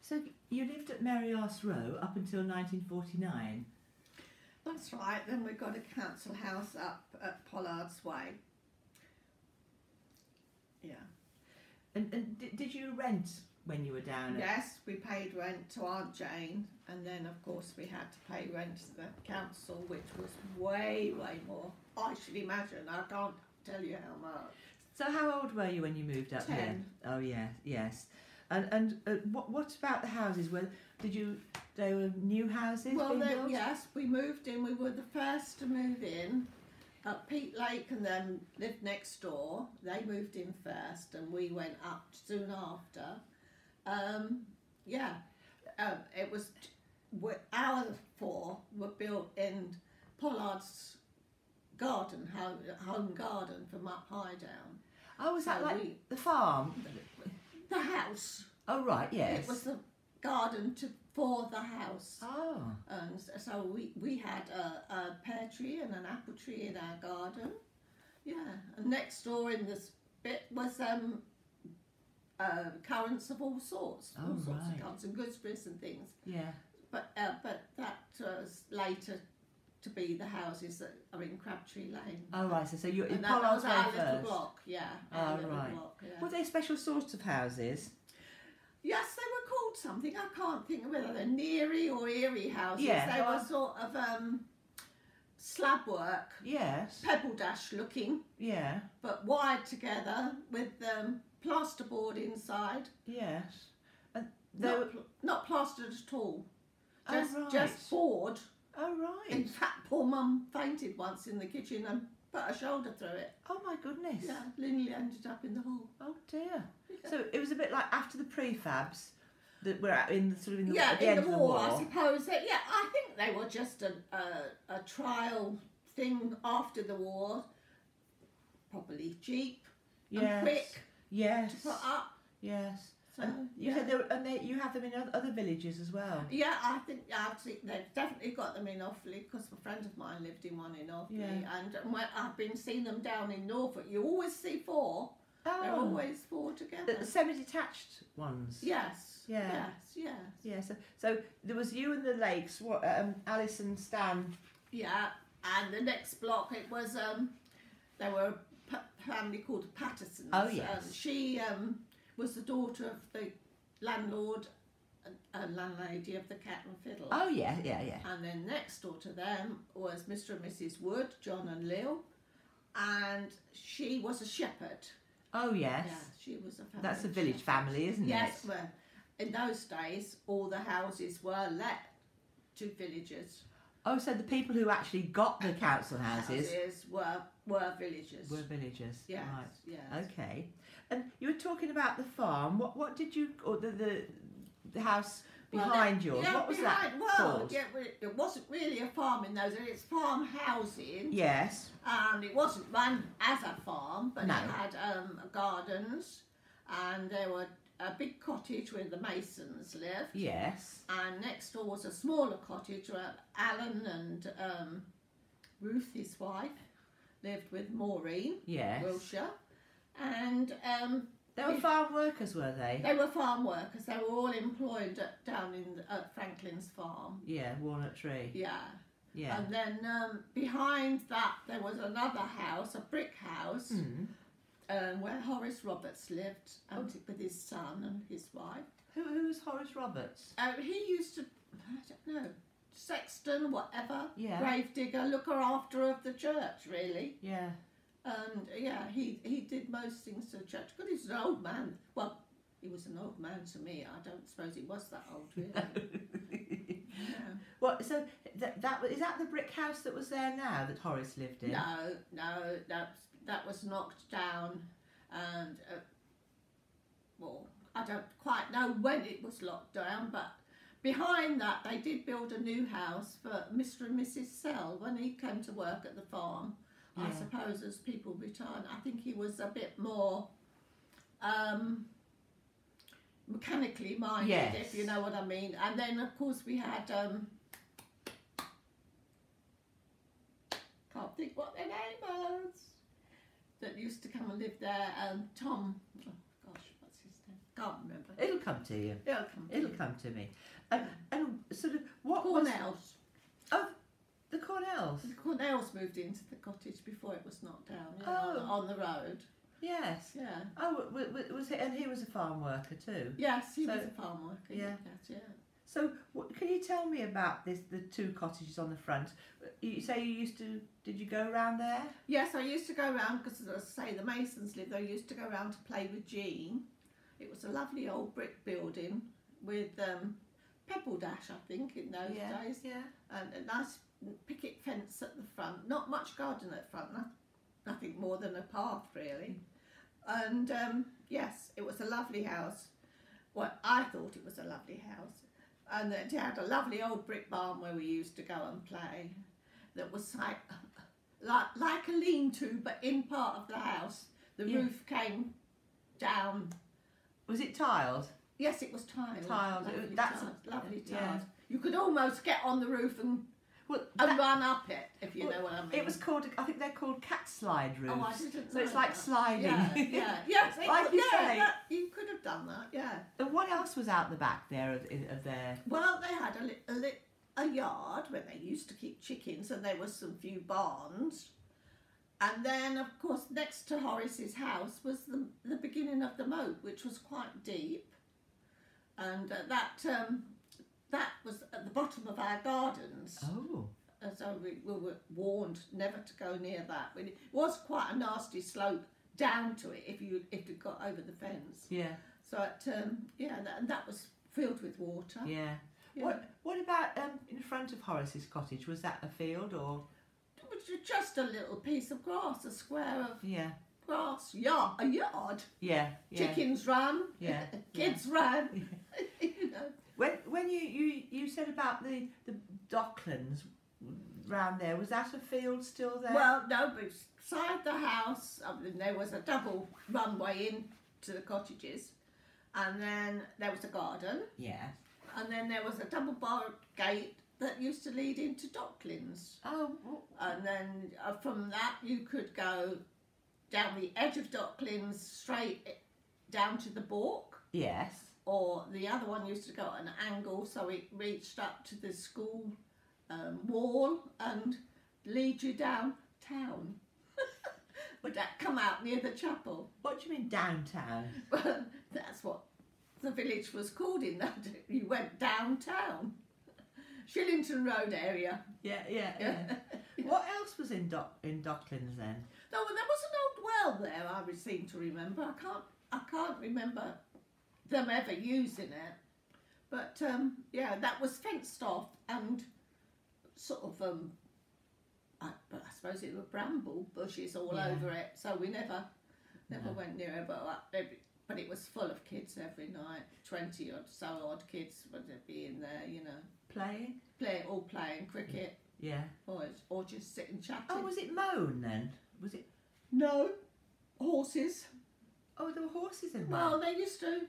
So you lived at Mary Arse Row up until 1949? That's right. Then we got a council house up at Pollards Way. Yeah. And did you rent when you were down? Yes, we paid rent to Aunt Jane, and then of course we had to pay rent to the council, which was way more. I should imagine. I can't tell you how much. So how old were you when you moved up 10. here? Oh yeah, yes. And what about the houses? They were new houses being built? Yes, we moved in. We were the first to move in at Peat Lake, and then lived next door. They moved in first, and we went up soon after. It was our 4 were built in Pollard's garden, home garden from up high down. Oh, was that like the farm? The house. Oh right, yes. It was the garden for the house. Oh. And so we had a pear tree and an apple tree in our garden. Yeah, and next door in this bit was currants of all sorts. All sorts of currants and gooseberries and things. Yeah. But that was later to be the houses that are in Crabtree Lane. Oh right, so you're in that Pollard's was Way our first. little block, yeah. Oh right. Block, yeah. Were they special sorts of houses? Yes, they were called something. I can't think of whether they're Neary or Erie houses. Yeah, they were sort of slab work. Yes. Pebble dash looking. Yeah. But wired together with plasterboard inside. Yes. And not plastered at all. Right. Just board. Oh right. In fact, poor Mum fainted once in the kitchen and put her shoulder through it. Oh my goodness. Yeah, Linley ended up in the hall. Oh dear. Yeah. So it was a bit like after the prefabs that were at the end of the war, I suppose. I think they were just a trial thing after the war. Probably cheap and quick. Yes. To put up. Yes. So, and you said you have them in other villages as well. Yeah, I think they've definitely got them in Offaly, because a friend of mine lived in one in Offaly, and when I've been seeing them down in Norfolk. You always see 4. Oh. They're always 4 together. The semi-detached ones. Yes. Yeah. Yes. Yeah. So there was you and the Lakes. What? Alice and Stan. Yeah, and the next block it was there were a family called the Pattersons. Oh yes. She was the daughter of the landlord and landlady of the Cat and Fiddle. Oh yeah. And then next door to them was Mr. and Mrs. Wood, John and Lil, and she was a shepherd. Oh yes. Yeah, she was a family. That's a village family, isn't it? Yes, well, in those days all the houses were let to villagers. Oh, so the people who actually got the council houses were villagers. Were villagers. Yes. Right. Yes. Okay. And you were talking about the farm. What did you, or the house behind yours? Yeah, what was that called? Yeah, it wasn't really a farm in those days. It's farm housing. Yes. And it wasn't run as a farm, but No. it had gardens, and there were a big cottage where the Masons lived. Yes. And next door was a smaller cottage where Alan and Ruth, his wife, lived with Maureen. Yes. Wilshire. And they were farm workers, were they? They were farm workers. They were all employed down in Franklin's farm. Yeah, Walnut Tree. Yeah. Yeah. And then behind that there was another house, a brick house, where Horace Roberts lived, with his son and his wife. Who was Horace Roberts? He used to, I don't know, sexton, whatever, Yeah. gravedigger, looker after of the church, really. Yeah. And he did most things to the church. But he's an old man. Well, he was an old man to me. I don't suppose he was that old, really. Yeah. What? So is that the brick house that was there now that Horace lived in? No, that was knocked down, and well, I don't quite know when it was locked down, but behind that they did build a new house for Mr. and Mrs. Sell when he came to work at the farm. I suppose as people retired, I think he was a bit more mechanically minded, if you know what I mean. And then of course we had can't think what their name was, that used to come and live there. Tom, oh gosh, what's his name? Can't remember. It'll come to you. It'll come. Come to me. And sort of what Cornells. was the Cornells? The Cornells moved into the cottage before it was knocked down. On the road. Yes. Yeah. Oh, was it? And he was a farm worker too. Yes, he was a farm worker. Yeah. Yeah. So, can you tell me about the two cottages on the front? You say you used to. Did you go around there? Yes, I used to go around because, as I say, the Masons lived there. I used to go around to play with Jean. It was a lovely old brick building with pebble dash, I think, in those days. Yeah. And a nice picket fence at the front. Not much garden at the front. Nothing more than a path, really. And yes, it was a lovely house. Well, I thought it was a lovely house. And it had a lovely old brick barn where we used to go and play. That was like a lean-to, but in part of the house. The roof came down. Was it tiled? Yes, it was tiled. Tiled. Lovely tiled. Yeah. You could almost get on the roof and run up it, if you know what I mean. It was called, I think they're called cat slide roofs. Oh, I didn't know. So it's like sliding. Yeah. Yes, like you say. You could have done that, yeah. And what else was out the back there of their... Well, they had a yard where they used to keep chickens, and there was some few barns. And then, of course, next to Horace's house was the beginning of the moat, which was quite deep. And that was at the bottom of our gardens. Oh. And so we were warned never to go near that. But it was quite a nasty slope down to it if you got over the fence. Yeah. So and that was filled with water. Yeah. What about in front of Horace's cottage? Was that a field or? It was just a little piece of grass, a square of grass. A yard. Yeah. Chickens ran. Yeah. Kids ran. You know. When you said about the docklands round there, was that a field still there? Well, no, beside the house, there was a double runway in to the cottages, and then there was a garden. Yeah. And then there was a double bar gate that used to lead into Docklands. Oh. And then from that you could go down the edge of Docklands straight down to the Balk. Yes. Or the other one used to go at an angle, so it reached up to the school wall and lead you down town. Would that come out near the chapel? What do you mean downtown? Well, that's what the village was called in that. You went downtown. Shillington Road area. Yeah. What else was in Docklands then? No, well, there was an old well there, I seem to remember. I can't remember them ever using it. But that was fenced off and sort of I suppose it were bramble bushes all over it, so we never went near it. But it was full of kids every night. 20 or so odd kids would be in there, you know. All playing cricket. Yeah. Or just sitting chatting. Oh, was it mown then? Was it? No, horses. Oh, there were horses in there. Well, they used to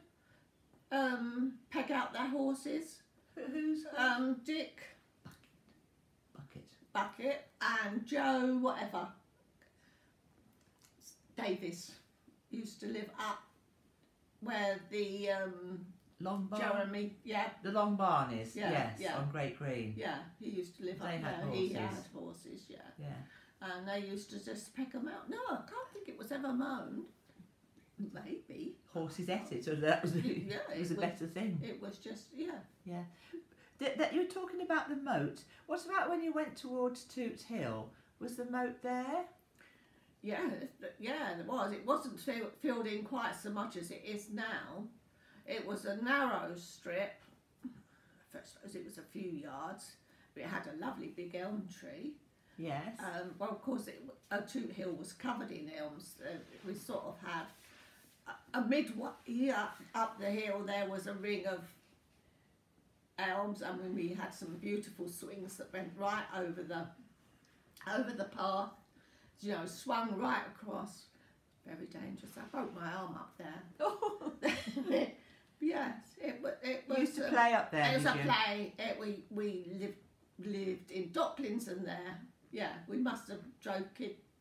peg out their horses. Who's? Dick. Bucket. Bucket and Joe, whatever. Davis used to live up where the Long Barn. Jeremy, The Long Barn is. Yeah, yes, on Great Green. Yeah, he used to live They up had there. horses. He had horses, yeah. Yeah. And they used to just pick them out. No, I can't think it was ever mown. Maybe. Horses ate it, so that was Yeah, it was a better thing. It was just, Yeah. That you were talking about the moat. What about when you went towards Toots Hill? Was the moat there? Yeah, there was. It wasn't filled in quite so much as it is now. It was a narrow strip. I suppose it was a few yards, but it had a lovely big elm tree. Yes. Well, of course, Toot Hill was covered in elms. We sort of had up the hill there was a ring of elms, and when we had some beautiful swings that went right over the path, you know, swung right across. Very dangerous. I broke my arm up there. Oh. Yes, it was. You used to play up there. It was a play. We lived in Docklands and there. Yeah, we must have drove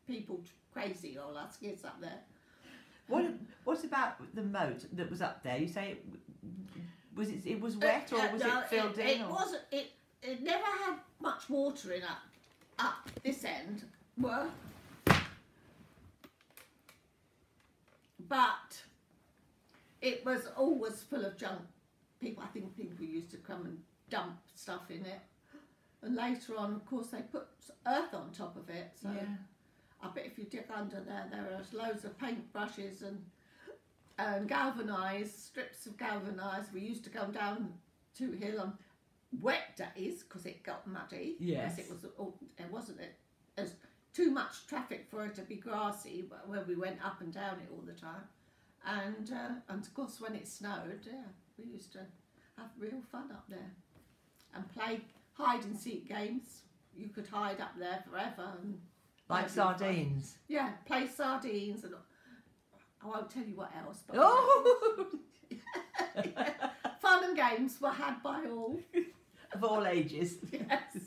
people crazy, all us kids up there. What about the moat that was up there? You say it was wet or was no, it filled in? It or? wasn't. It never had much water in up this end. Well, but it was always full of junk. I think people used to come and dump stuff in it. And later on, of course, they put earth on top of it. So Yeah. I bet if you dig under there, there are loads of paintbrushes and galvanised, strips of galvanised. We used to go down to hill on wet days because it got muddy. Yes. Because it wasn't as too much traffic for it to be grassy, but when we went up and down it all the time. And of course, when it snowed, yeah, we used to have real fun up there and play hide and seek games. You could hide up there forever and Like sardines. fun. Yeah, play sardines and I won't tell you what else. But Oh, yeah. Fun and games were had by all. of all ages. Yes.